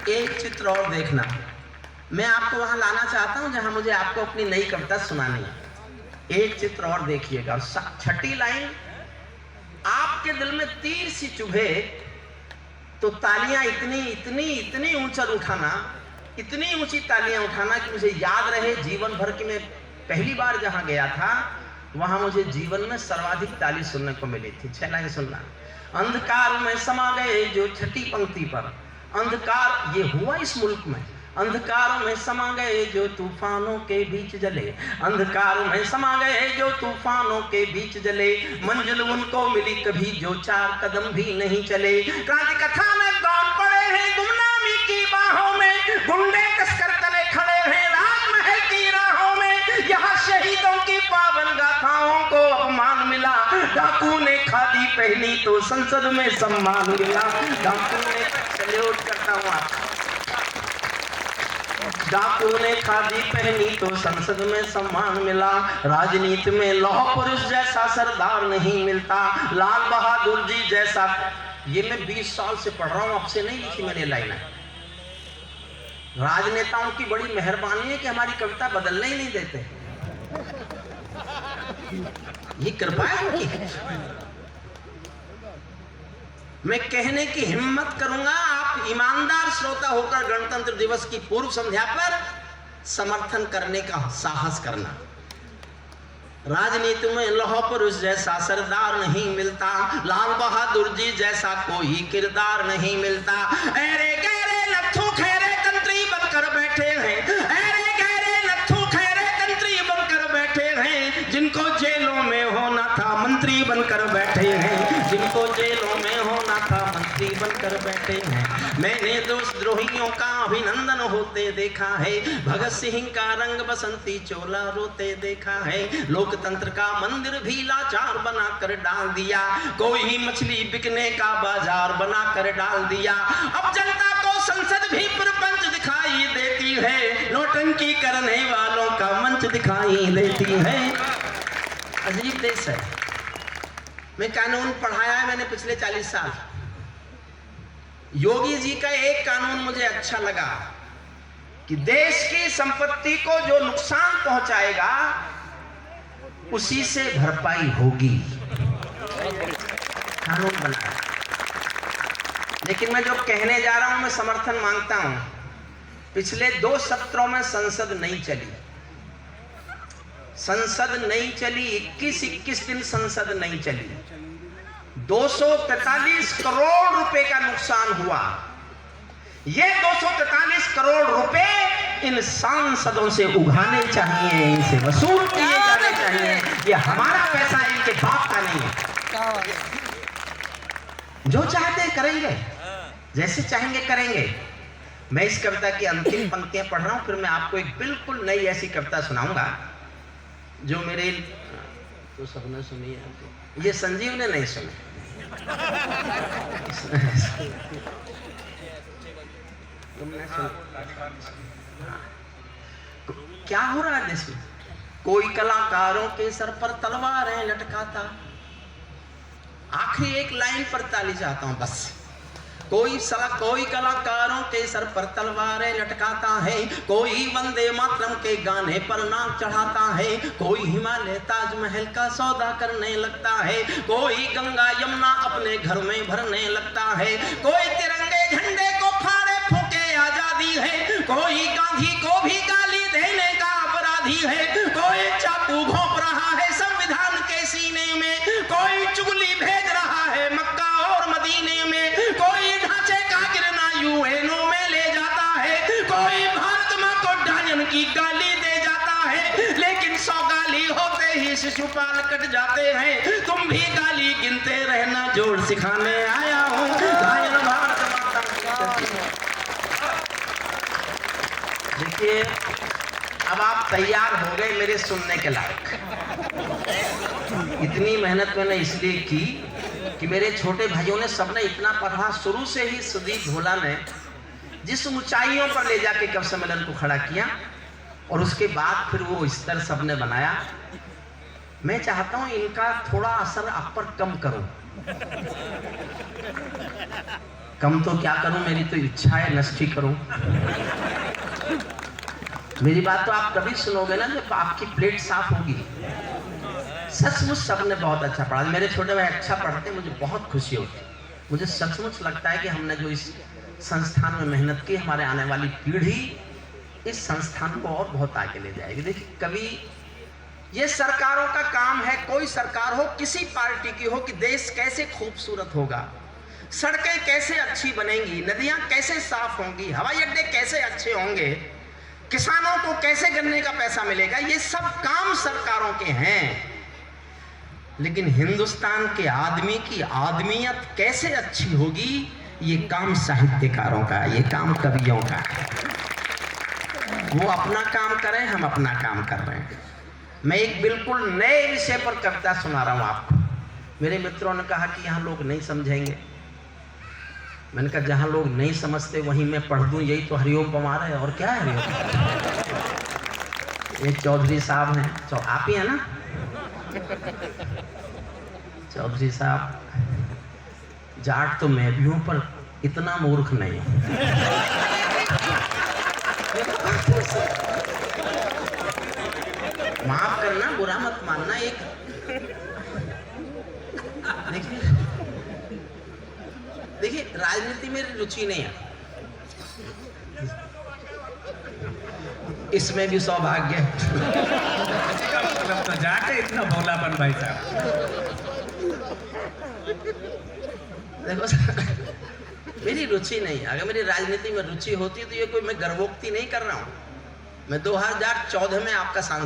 एक चित्र और देखना, मैं आपको वहां लाना चाहता हूं जहां मुझे आपको अपनी नई कविता सुनानी है। एक चित्र और देखिएगा, और छठी लाइन आपके दिल में तीर सी चुभे तो तालियां इतनी इतनी इतनी ऊंचा उठाना, इतनी ऊंची तालियां उठाना कि मुझे याद रहे जीवन भर की मैं पहली बार जहां गया था वहां मुझे जीवन में सर्वाधिक ताली सुनने को मिली थी। 6 लाइन सुनना। अंधकार में समा गए जो छठी पंक्ति पर, अंधकार ये हुआ इस मुल्क में, अंधकार में समा गए जो तूफानों के बीच जले, अंधकार में समा गए जो तूफानों के बीच जले, मंजिल उनको मिली कभी जो 4 कदम भी नहीं चले। क्रांति कथा में दौड़ पड़े हैं गुमनामी की बाहों में, गुंडे कसकर तले खड़े हैं राजमहल की राहों में, यहाँ शहीदों की पावन गाथाओं को अपमान मिला, डाकू ने खादी पहनी तो संसद में सम्मान मिला। डाकू ने, सैल्यूट करता हूँ आपको, डाकू ने खादी पहनी तो संसद में सम्मान मिला, राजनीति में लौह पुरुष जैसा सरदार नहीं मिलता, लाल बहादुर जी जैसा। ये मैं 20 साल से पढ़ रहा हूं, अब से नहीं लिखी मैंने लाइन। राजनेताओं की बड़ी मेहरबानी है कि हमारी कविता बदलने ही नहीं देते, ये कृपा है उनकी। मैं कहने की हिम्मत करूंगा, आप ईमानदार श्रोता होकर गणतंत्र दिवस की पूर्व संध्या पर समर्थन करने का साहस करना। राजनीति में लौह पुरुष जैसा सरदार नहीं मिलता, लाल बहादुर जी जैसा कोई किरदार नहीं मिलता। अरे गहरे नत्थू खैरे तंत्री बनकर बैठे हैं, अरे गहरे नत्थू खैरे तंत्री बनकर बैठे हैं, जिनको जेलों में होना था मंत्री बनकर बैठे हैं, जिनको जेलों में होना था मंत्री बनकर बैठे हैं। मैंने देशद्रोहियों का अभिनंदन होते देखा है, भगत सिंह का रंग बसंती चोला रोते देखा है, लोकतंत्र का मंदिर भी लाचार बना कर डाल दिया, कोई मछली बिकने का बाजार बना कर डाल दिया। अब जनता को संसद भी प्रपंच दिखाई देती है, नोटंकी करने वालों का मंच दिखाई देती है। अजीब देश है। मैं कानून पढ़ाया है मैंने पिछले 40 साल। योगी जी का एक कानून मुझे अच्छा लगा कि देश की संपत्ति को जो नुकसान पहुंचाएगा उसी से भरपाई होगी, कानून बना। लेकिन मैं जो कहने जा रहा हूं, मैं समर्थन मांगता हूं। पिछले 2 सत्रों में संसद नहीं चली, संसद नहीं चली, 21 दिन संसद नहीं चली, 243 करोड़ रुपए का नुकसान हुआ। ये 243 करोड़ रुपए इन सांसदों से उगाने चाहिए, इनसे वसूल किए जाने चाहिए। ये हमारा पैसा है, इनके बाप का नहीं है। जो चाहते करेंगे, जैसे चाहेंगे करेंगे। मैं इस कविता की अंतिम पंक्तियां पढ़ रहा हूं, फिर मैं आपको एक बिल्कुल नई ऐसी कविता सुनाऊंगा जो मेरे, तो सबने सुनी है, ये संजीव ने नहीं सुनी। तुमने सुना? क्या हो रहा है देश में? कोई कलाकारों के सर पर तलवारें लटकाता। आखिरी एक लाइन पर ताली चाहता हूं बस। कोई कलाकारों के सर पर तलवारें लटकाता है, कोई वंदे मातरम के गाने पर नाक चढ़ाता है, कोई हिमालय ताजमहल का सौदा करने लगता है, कोई गंगा यमुना अपने घर में भरने लगता है, कोई तिरंगे झंडे को फाड़े फूके आजादी है, कोई गांधी को भी गाली देने का अपराधी है, कोई चाकू घोंप रहा है संविधान के सीने में, कोई चुगली भेज रहा है मक्का और मदीने में, कोई ढांचे का गिरना यूएनओ में ले जाता है, कोई भारत मां को डायन की गाली दे जाता है, लेकिन 100 गाली होते ही शिशुपाल कट जाते हैं। तुम भी गाली गिनते रहना, जोड़ सिखाने आया हूं, घायल भारत माता। देखिए, अब आप तैयार हो गए मेरे सुनने के लायक। इतनी मेहनत मैंने इसलिए की कि मेरे छोटे भाइयों ने सबने इतना पढ़ा। शुरू से ही सुदीप भोला ने जिस ऊंचाइयों पर ले जाके कवि सम्मेलन को खड़ा किया और उसके बाद फिर वो स्तर सबने बनाया। मैं चाहता हूं इनका थोड़ा असर आप पर कम करो। कम तो क्या करूं, मेरी तो इच्छा है नष्ट ही करूं। मेरी बात तो आप कभी सुनोगे ना जब आपकी प्लेट साफ होगी। सचमुच सबने बहुत अच्छा पढ़ा। मेरे छोटे भाई अच्छा पढ़ते, मुझे बहुत खुशी होती। मुझे सचमुच लगता है कि हमने जो इस संस्थान में मेहनत की, हमारे आने वाली पीढ़ी इस संस्थान को और बहुत आगे ले जाएगी। देखिए कभी ये सरकारों का काम है, कोई सरकार हो, किसी पार्टी की हो, कि देश कैसे खूबसूरत होगा, सड़कें कैसे अच्छी बनेंगी, नदियां कैसे साफ होंगी, हवाई अड्डे कैसे अच्छे होंगे, किसानों को कैसे गन्ने का पैसा मिलेगा। ये सब काम सरकारों के हैं, लेकिन हिंदुस्तान के आदमी की आदमियत कैसे अच्छी होगी, ये काम साहित्यकारों का, ये काम कवियों का है। वो अपना काम करें, हम अपना काम कर रहे हैं। मैं एक बिल्कुल नए विषय पर कविता सुना रहा हूं आपको। मेरे मित्रों ने कहा कि यहाँ लोग नहीं समझेंगे। मैंने कहा जहां लोग नहीं समझते वहीं मैं पढ़ दूं, यही तो हरिओम पमार है, और क्या है हरिओम। ये चौधरी साहब हैं, आप ही है ना चौधरी साहब। जाट तो मैं भी हूं, पर इतना मूर्ख नहीं हूं। माफ करना, बुरा मत मानना। एक देखिए राजनीति में रुचि नहीं है, इसमें भी सौभाग्य है। मतलब तो जाके इतना भोलापन भाई साहब। देखो मेरी रुचि नहीं है। अगर मेरी राजनीति में रुचि होती तो ये कोई मैं गर्वोक्ति नहीं कर रहा हूं। मैं 2014 में आपका सांसद